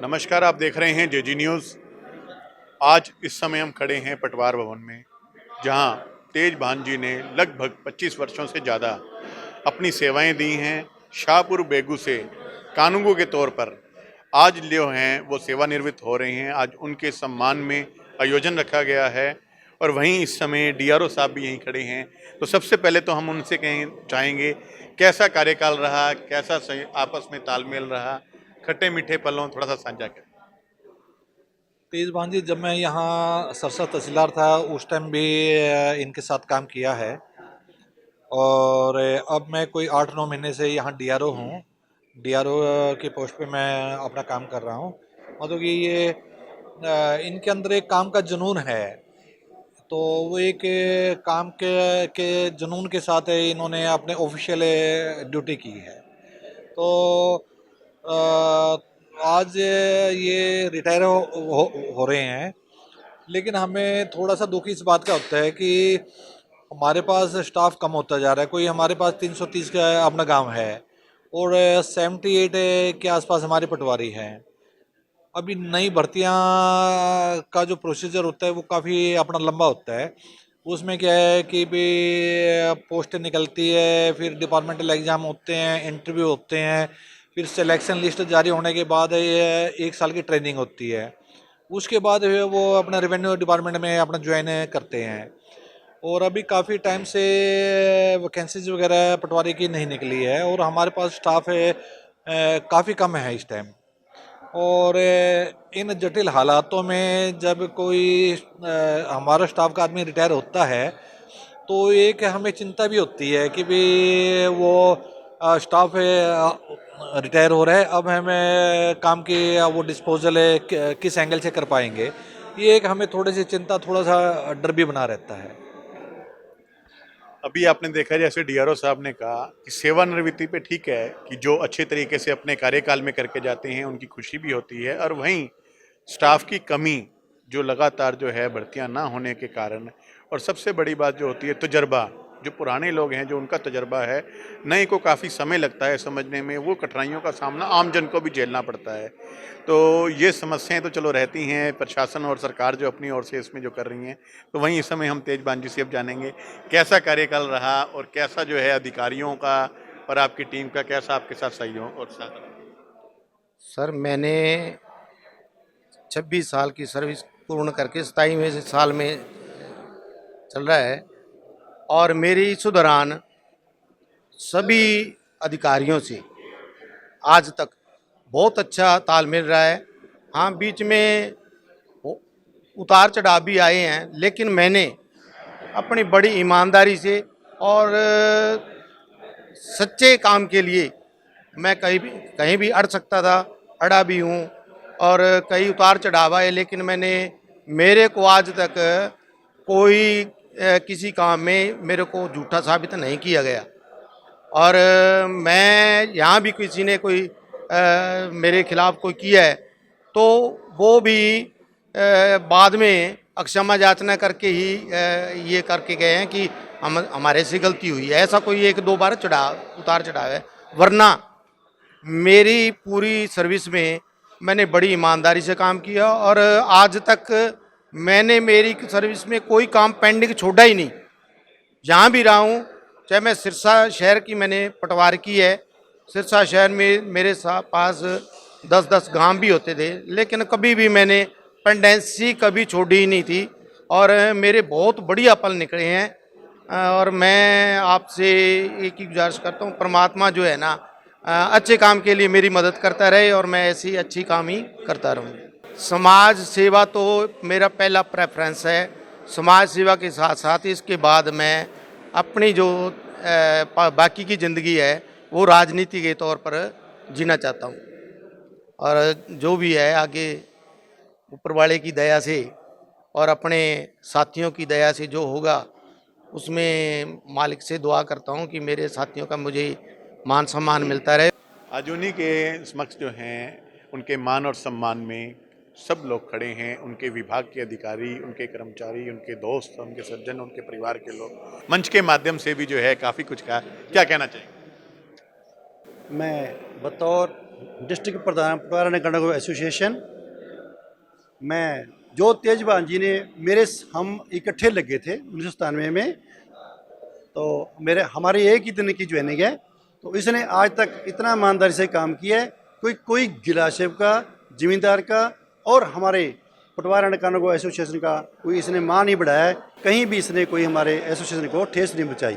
नमस्कार, आप देख रहे हैं जेजी न्यूज़। आज इस समय हम खड़े हैं पटवार भवन में, जहां तेज भान जी ने लगभग 25 वर्षों से ज़्यादा अपनी सेवाएं दी हैं। शाहपुर बेगू से कानूनगो के तौर पर आज जो हैं वो सेवानिवृत्त हो रहे हैं। आज उनके सम्मान में आयोजन रखा गया है और वहीं इस समय डीआरओ साहब भी यहीं खड़े हैं। तो सबसे पहले तो हम उनसे कहें चाहेंगे कैसा कार्यकाल रहा, कैसा आपस में तालमेल रहा, खट्टे मीठे पलों थोड़ा सा साझा करें। तेज भांजी, जब मैं यहाँ सरसा तहसीलदार था उस टाइम भी इनके साथ काम किया है। और अब मैं कोई 8-9 महीने से यहाँ डीआरओ हूँ। डीआरओ की पोस्ट पे मैं अपना काम कर रहा हूँ। मतलब कि ये इनके अंदर एक काम का जुनून है। तो वो एक काम के जुनून के साथ इन्होंने अपने ऑफिशियल ड्यूटी की है। तो अ, आज ये रिटायर हो रहे हैं। लेकिन हमें थोड़ा सा दुख इस बात का होता है कि हमारे पास स्टाफ कम होता जा रहा है। कोई हमारे पास 330 का अपना गांव है और 78 के आसपास हमारे पटवारी हैं। अभी नई भर्तियां का जो प्रोसीजर होता है वो काफ़ी अपना लंबा होता है। उसमें क्या है कि भी पोस्ट निकलती है, फिर डिपार्टमेंटल एग्ज़ाम होते हैं, इंटरव्यू होते हैं, फिर सिलेक्शन लिस्ट जारी होने के बाद ये 1 साल की ट्रेनिंग होती है। उसके बाद वो अपना रेवेन्यू डिपार्टमेंट में अपना ज्वाइन करते हैं। और अभी काफ़ी टाइम से वैकेंसीज वगैरह पटवारी की नहीं निकली है और हमारे पास स्टाफ है काफ़ी कम है इस टाइम। और इन जटिल हालातों में जब कोई हमारा स्टाफ का आदमी रिटायर होता है तो एक हमें चिंता भी होती है कि भी वो स्टाफ रिटायर हो रहा है, अब हमें काम की वो डिस्पोजल है किस एंगल से कर पाएंगे। ये एक हमें थोड़ी सी चिंता, थोड़ा सा डर भी बना रहता है। अभी आपने देखा जैसे डीआरओ साहब ने कहा कि सेवानिवृत्ति पे ठीक है कि जो अच्छे तरीके से अपने कार्यकाल में करके जाते हैं उनकी खुशी भी होती है, और वहीं स्टाफ की कमी जो लगातार जो है भर्तियां ना होने के कारण, और सबसे बड़ी बात जो होती है तजर्बा, जो पुराने लोग हैं जो उनका तजर्बा है, नए को काफ़ी समय लगता है समझने में, वो कठिनाइयों का सामना आम जन को भी झेलना पड़ता है। तो ये समस्याएं तो चलो रहती हैं, प्रशासन और सरकार जो अपनी ओर से इसमें जो कर रही हैं। तो वहीं इस समय हम तेजबान जी से अब जानेंगे कैसा कार्यकाल रहा और कैसा जो है अधिकारियों का और आपकी टीम का कैसा आपके साथ सहयोग और साथ रहा। सर, मैंने 26 साल की सर्विस पूर्ण करके 27वें साल में चल रहा है और मेरी इस दौरान सभी अधिकारियों से आज तक बहुत अच्छा तालमेल रहा है। हाँ, बीच में उ- उतार चढ़ाव भी आए हैं, लेकिन मैंने अपनी बड़ी ईमानदारी से और सच्चे काम के लिए मैं कहीं भी अड़ सकता था, अड़ा भी हूँ। और कई उतार चढ़ाव आए, लेकिन मेरे को आज तक कोई किसी काम में मेरे को झूठा साबित नहीं किया गया। और मैं यहाँ भी किसी ने कोई मेरे खिलाफ कोई किया है तो वो भी बाद में अक्षमा याचना करके ही ये करके गए हैं कि हमारे से गलती हुई है। ऐसा कोई 1-2 बार उतार चढ़ाव है, वरना मेरी पूरी सर्विस में मैंने बड़ी ईमानदारी से काम किया और आज तक मैंने मेरी सर्विस में कोई काम पेंडिंग छोड़ा ही नहीं। जहाँ भी रहा हूँ, चाहे मैं सिरसा शहर की मैंने पटवार की है। सिरसा शहर में मेरे पास 10-10 गांव भी होते थे, लेकिन कभी भी मैंने पेंडेंसी कभी छोड़ी ही नहीं थी और मेरे बहुत बढ़िया पल निकले हैं। और मैं आपसे एक ही गुजारिश करता हूँ, परमात्मा जो है ना अच्छे काम के लिए मेरी मदद करता रहे और मैं ऐसी अच्छी काम ही करता रहूँ। समाज सेवा तो मेरा पहला प्रेफरेंस है। समाज सेवा के साथ साथ इसके बाद मैं अपनी जो बाकी की ज़िंदगी है वो राजनीति के तौर पर जीना चाहता हूँ। और जो भी है आगे ऊपर वाले की दया से और अपने साथियों की दया से जो होगा, उसमें मालिक से दुआ करता हूँ कि मेरे साथियों का मुझे मान सम्मान मिलता रहे। आज उन्हीं के समक्ष जो हैं उनके मान और सम्मान में सब लोग खड़े हैं, उनके विभाग के अधिकारी, उनके कर्मचारी, उनके दोस्त, उनके सज्जन, उनके परिवार के लोग मंच के माध्यम से भी जो है काफ़ी कुछ कहा। क्या कहना चाहिए? मैं बतौर डिस्ट्रिक्ट प्रधान पटवारी गणक एसोसिएशन। मैं जो तेजबहान जी ने हम इकट्ठे लगे थे 1997 में, तो हमारे एक ही दिन की ज्वाइनिंग है, तो इसने आज तक इतना ईमानदारी से काम किया है। कोई गिलासेब का, जमींदार का और हमारे पटवारी गणक एसोसिएशन का कोई इसने मान नहीं बढ़ाया है। कहीं भी इसने कोई हमारे एसोसिएशन को ठेस नहीं पहुँचाई।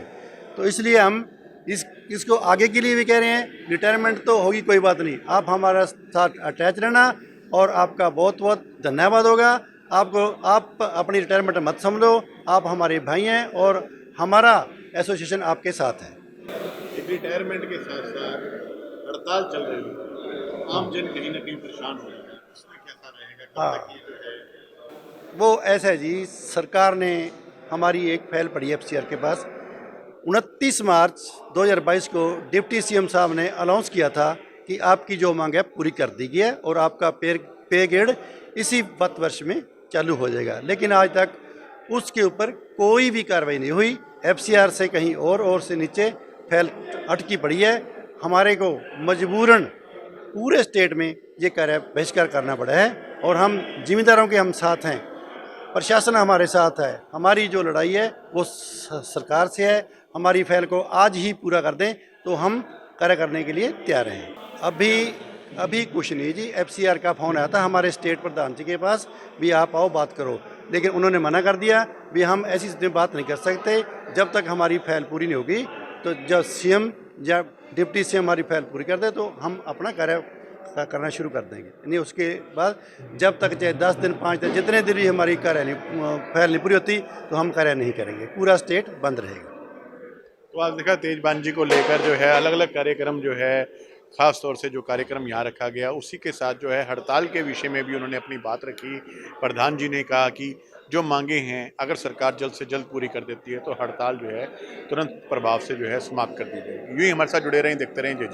तो इसलिए हम इसको आगे के लिए भी कह रहे हैं, रिटायरमेंट तो होगी कोई बात नहीं, आप हमारा साथ अटैच रहना और आपका बहुत बहुत धन्यवाद होगा। आप अपनी रिटायरमेंट मत समझो, आप हमारे भाई हैं और हमारा एसोसिएशन आपके साथ है। रिटायरमेंट के साथ साथ हड़ताल चल रही है, आम जन कहीं ना कहीं परेशान हो रहा है, इसमें कैसा रहेगा? कब हाँ। तक ये जो है वो ऐसा है जी, सरकार ने हमारी एक फाइल पड़ी है FCR के पास। 29 मार्च 2022 को डिप्टी CM साहब ने अनाउंस किया था कि आपकी जो मांग है पूरी कर दी गई है और आपका पे ग्रेड इसी वित्त वर्ष में चालू हो जाएगा। लेकिन आज तक उसके ऊपर कोई भी कार्रवाई नहीं हुई। FCR से कहीं और से नीचे फाइल अटकी पड़ी है। हमारे को मजबूरन पूरे स्टेट में ये कार्य बहिष्कार करना पड़ा है और हम जिम्मेदारों के हम साथ हैं, प्रशासन हमारे साथ है। हमारी जो लड़ाई है वो सरकार से है। हमारी फाइल को आज ही पूरा कर दें तो हम कार्य करने के लिए तैयार हैं। अभी कुछ नहीं जी, FCR का फ़ोन आया था हमारे स्टेट प्रधान जी के पास भी, आप आओ बात करो, लेकिन उन्होंने मना कर दिया भी हम ऐसी स्थिति में बात नहीं कर सकते जब तक हमारी फाइल पूरी नहीं होगी। तो जब CM या डिप्टी CM हमारी फाइल पूरी कर दे तो हम अपना कार्य करना शुरू कर देंगे। नहीं उसके बाद जब तक चाहे 10 दिन 5 दिन जितने दिन भी हमारी फाइल नहीं पूरी होती तो हम कार्य नहीं करेंगे, पूरा स्टेट बंद रहेगा। तो आज देखा तेजबहान जी को लेकर जो है अलग अलग कार्यक्रम जो है, खास तौर से जो कार्यक्रम यहाँ रखा गया उसी के साथ जो है हड़ताल के विषय में भी उन्होंने अपनी बात रखी। प्रधान जी ने कहा कि जो मांगे हैं अगर सरकार जल्द से जल्द पूरी कर देती है तो हड़ताल जो है तुरंत प्रभाव से जो है समाप्त कर दी जाएगी। यूँ ही हमारे साथ जुड़े रहें, देखते रहें जय जी।